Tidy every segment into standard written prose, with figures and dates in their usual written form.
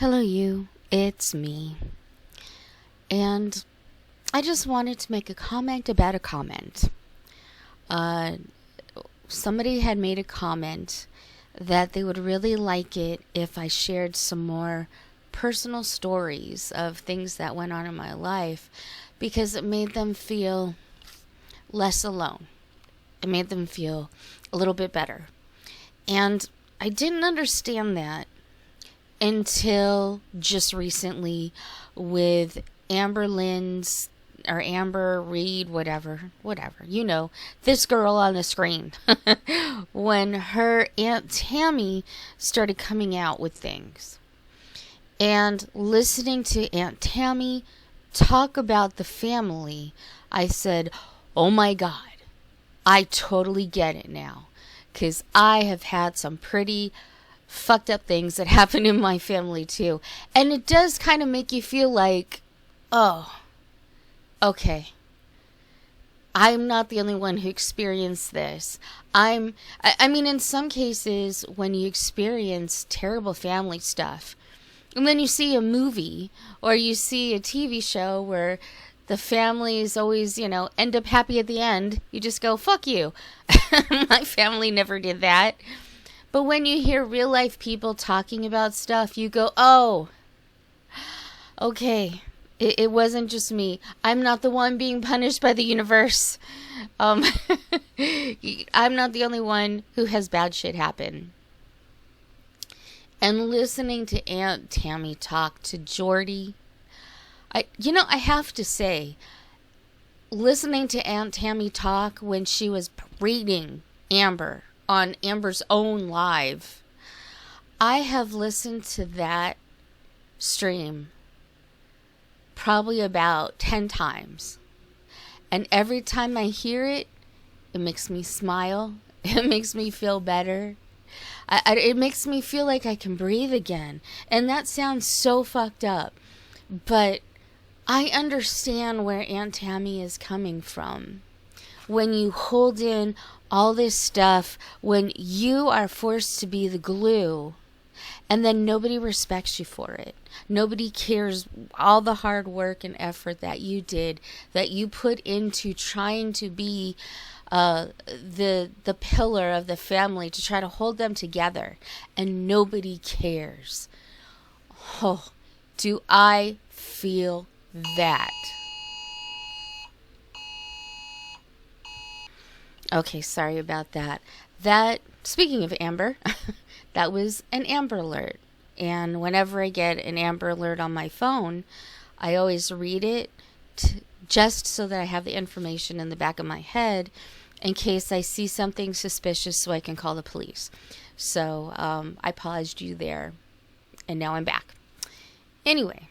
Hello, you. It's me. And I just wanted to make a comment about a comment. Somebody had made a comment that they would really like it if I shared some more personal stories of things that went on in my life because it made them feel less alone. It made them feel a little bit better. And I didn't understand that until just recently with Amber Reed, whatever, this girl on the screen, when her Aunt Tammy started coming out with things. And listening to Aunt Tammy talk about the family, I said, oh my God, I totally get it now. Because I have had some pretty fucked up things that happen in my family too. And it does kind of make you feel like, oh, okay, I'm not the only one who experienced this. I mean, in some cases, when you experience terrible family stuff, and then you see a movie or you see a TV show where the families always, end up happy at the end, you just go, fuck you. My family never did that. But when you hear real life people talking about stuff, you go, oh, okay. It wasn't just me. I'm not the one being punished by the universe. I'm not the only one who has bad shit happen. And listening to Aunt Tammy talk to Jordy, I have to say, listening to Aunt Tammy talk when she was reading Amber on Amber's own live, I have listened to that stream probably about 10 times. And every time I hear it, it makes me smile. It makes me feel better. It makes me feel like I can breathe again. And that sounds so fucked up. But I understand where Aunt Tammy is coming from. When you hold in all this stuff, when you are forced to be the glue, and then nobody respects you for it. Nobody cares all the hard work and effort that you did, that you put into trying to be the pillar of the family, to try to hold them together, and nobody cares. Oh, do I feel that? Okay, sorry about that. Speaking of Amber, that was an Amber Alert. And whenever I get an Amber Alert on my phone, I always read it just so that I have the information in the back of my head in case I see something suspicious so I can call the police. So I paused you there, and now I'm back. Anyway,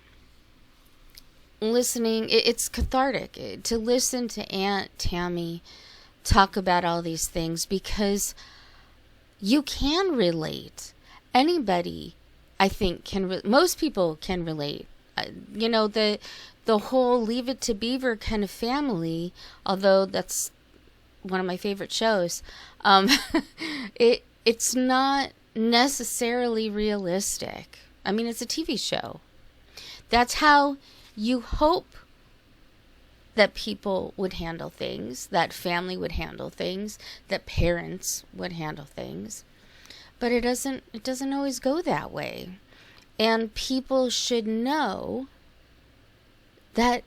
listening, it's cathartic to listen to Aunt Tammy talk about all these things because you can relate. Anybody, I think, most people can relate. The whole Leave It to Beaver kind of family, although that's one of my favorite shows, it's not necessarily realistic. I mean, it's a TV show. That's how you hope that people would handle things, that family would handle things, that parents would handle things. But it doesn't always go that way. And people should know that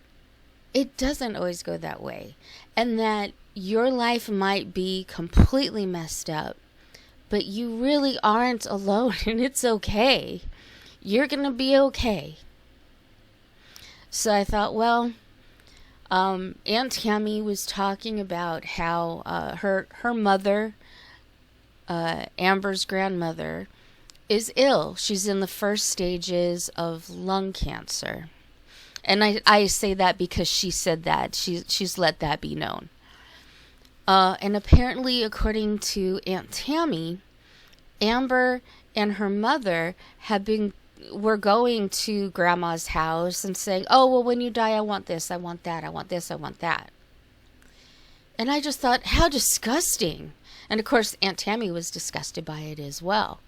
it doesn't always go that way. And that your life might be completely messed up, but you really aren't alone, and it's okay. You're going to be okay. So I thought, well, Aunt Tammy was talking about how her mother, Amber's grandmother, is ill. She's in the first stages of lung cancer. And I say that because she said that. She's let that be known. And apparently, according to Aunt Tammy, Amber and her mother were going to Grandma's house and saying, oh, well, when you die, I want this, I want that, I want this, I want that. And I just thought, how disgusting. And of course, Aunt Tammy was disgusted by it as well.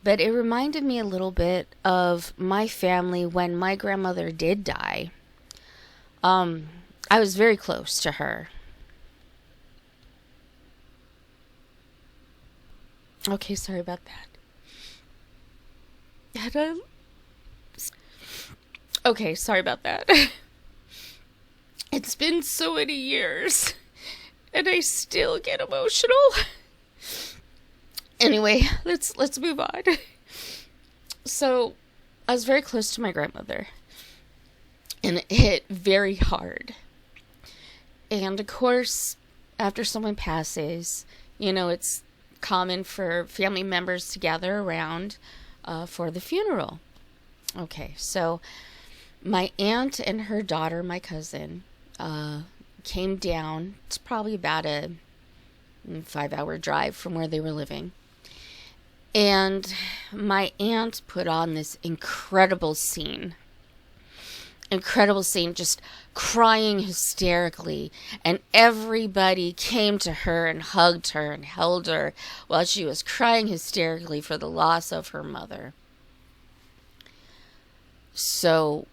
But it reminded me a little bit of my family when my grandmother did die. I was very close to her. Okay, sorry about that. Okay, sorry about that. It's been so many years, and I still get emotional. Anyway, let's move on. So, I was very close to my grandmother, and it hit very hard. And of course, after someone passes, it's common for family members to gather around for the funeral. Okay, so my aunt and her daughter, my cousin, came down. It's probably about a 5-hour drive from where they were living. And my aunt put on this incredible scene, just crying hysterically. And everybody came to her and hugged her and held her while she was crying hysterically for the loss of her mother. So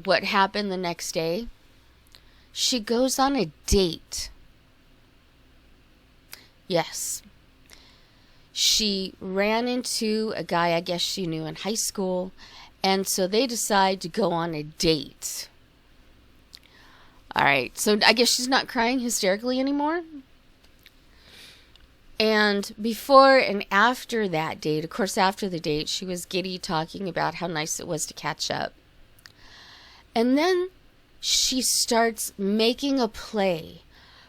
what happened the next day? She goes on a date. Yes. She ran into a guy I guess she knew in high school, and so they decide to go on a date. Alright, so I guess she's not crying hysterically anymore. And before and after that date, of course after the date, she was giddy talking about how nice it was to catch up. And then she starts making a play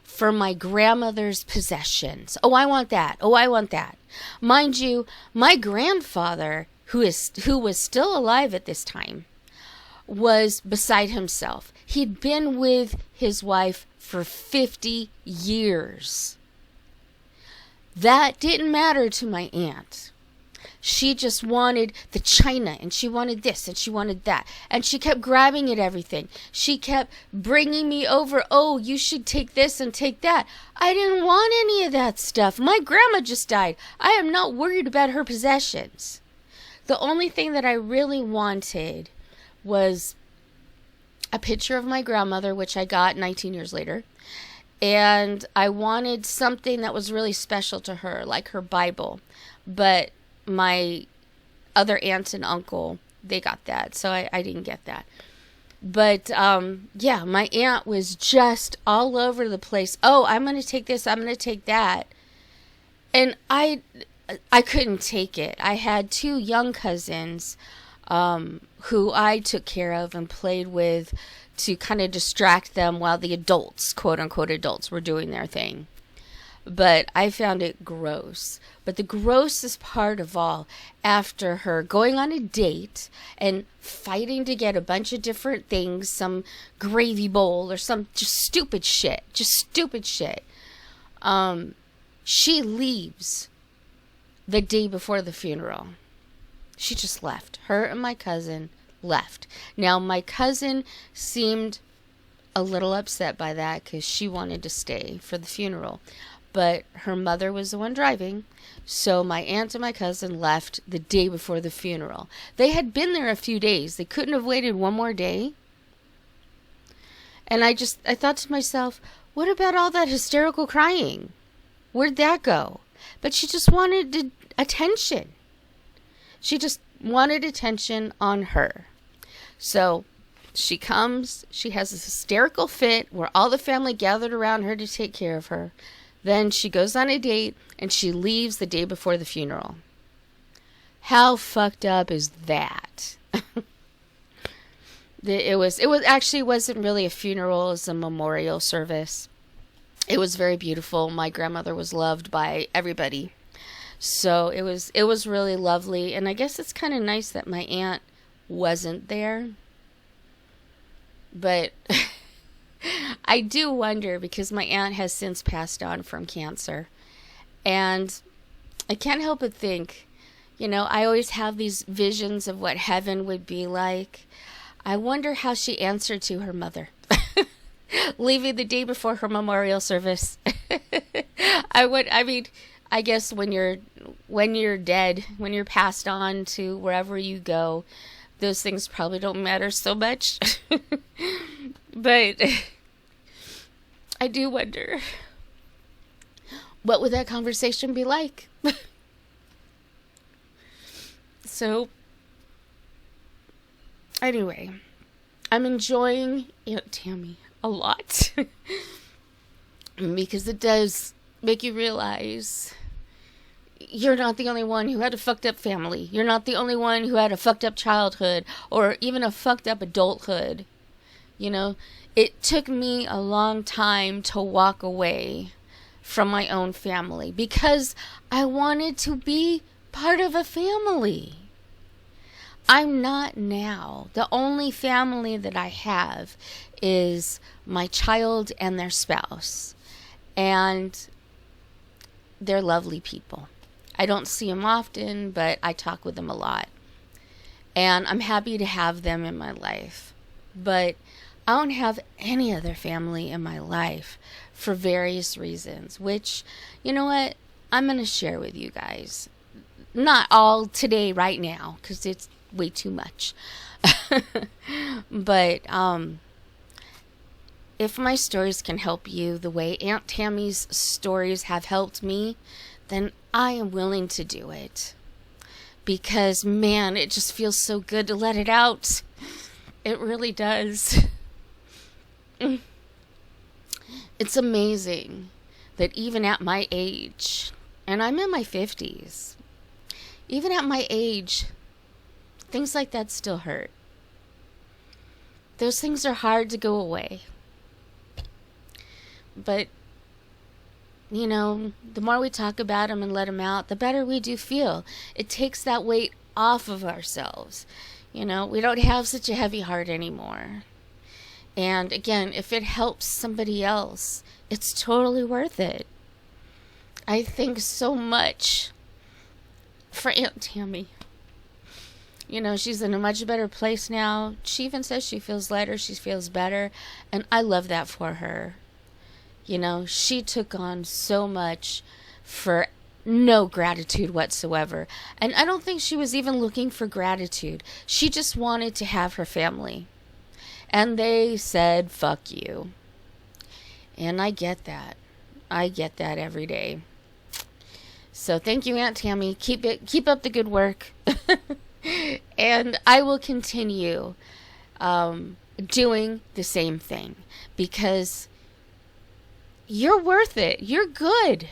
for my grandmother's possessions. Oh, I want that. Oh, I want that. Mind you, my grandfather, who was still alive at this time, was beside himself. He'd been with his wife for 50 years. That didn't matter to my aunt. She just wanted the china, and she wanted this, and she wanted that. And she kept grabbing at everything. She kept bringing me over, oh, you should take this and take that. I didn't want any of that stuff. My grandma just died. I am not worried about her possessions. The only thing that I really wanted was a picture of my grandmother, which I got 19 years later. And I wanted something that was really special to her, like her Bible. But my other aunt and uncle, they got that, so I didn't get that. But yeah, my aunt was just all over the place. Oh, I'm going to take this, I'm going to take that. And I couldn't take it. I had 2 young cousins who I took care of and played with to kind of distract them while the adults, quote unquote adults, were doing their thing. But I found it gross. But the grossest part of all, after her going on a date and fighting to get a bunch of different things, some gravy bowl or some just stupid shit, she leaves the day before the funeral. She just left. Her and my cousin left. Now, my cousin seemed a little upset by that because she wanted to stay for the funeral. But her mother was the one driving, so my aunt and my cousin left the day before the funeral. They had been there a few days. They couldn't have waited one more day. And I thought to myself, what about all that hysterical crying? Where'd that go? But she just wanted attention. She just wanted attention on her. So she comes, she has this hysterical fit where all the family gathered around her to take care of her. Then she goes on a date and she leaves the day before the funeral. How fucked up is that? It wasn't really a funeral, it was a memorial service. It was very beautiful. My grandmother was loved by everybody. So it was really lovely, and I guess it's kind of nice that my aunt wasn't there. But I do wonder, because my aunt has since passed on from cancer, and I can't help but think, I always have these visions of what heaven would be like. I wonder how she answered to her mother, leaving the day before her memorial service. I guess when you're dead, when you're passed on to wherever you go, those things probably don't matter so much. But I do wonder, what would that conversation be like? So, anyway, I'm enjoying Aunt Tammy a lot. Because it does make you realize you're not the only one who had a fucked up family. You're not the only one who had a fucked up childhood or even a fucked up adulthood. You know, it took me a long time to walk away from my own family because I wanted to be part of a family. I'm not now. The only family that I have is my child and their spouse. And they're lovely people. I don't see them often, but I talk with them a lot. And I'm happy to have them in my life. But I don't have any other family in my life for various reasons, which, you know what, I'm going to share with you guys. Not all today, right now, because it's way too much. But, if my stories can help you the way Aunt Tammy's stories have helped me, then I am willing to do it. Because, man, it just feels so good to let it out. It really does. It's amazing that even at my age, and I'm in my 50s, even at my age, things like that still hurt. Those things are hard to go away. But, you know, the more we talk about them and let them out, the better we do feel. It takes that weight off of ourselves. You know, we don't have such a heavy heart anymore. And again, if it helps somebody else, it's totally worth it. I think so much for Aunt Tammy. You know, she's in a much better place now. She even says she feels lighter, she feels better. And I love that for her. You know, she took on so much for no gratitude whatsoever. And I don't think she was even looking for gratitude. She just wanted to have her family. And they said, fuck you. And I get that. I get that every day. So thank you, Aunt Tammy. Keep up the good work. And I will continue doing the same thing. Because you're worth it. You're good.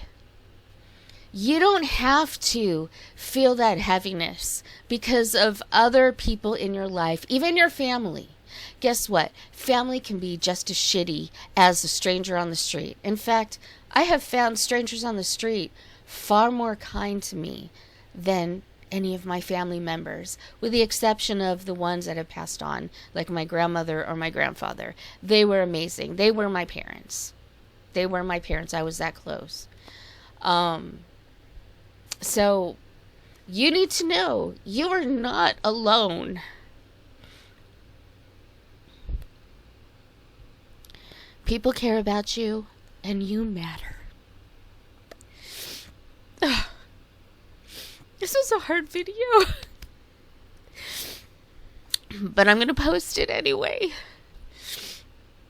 You don't have to feel that heaviness because of other people in your life, even your family. Guess what? Family can be just as shitty as a stranger on the street. In fact, I have found strangers on the street far more kind to me than any of my family members, with the exception of the ones that have passed on, like my grandmother or my grandfather. They were amazing. They were my parents. They were my parents. I was that close. So you need to know you are not alone. People care about you, and you matter. This was a hard video. But I'm going to post it anyway.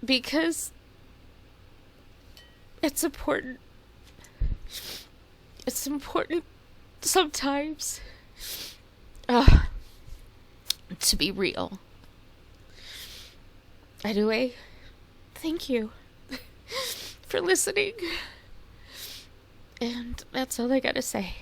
Because it's important. It's important sometimes to be real. Anyway, thank you for listening. And that's all I gotta say.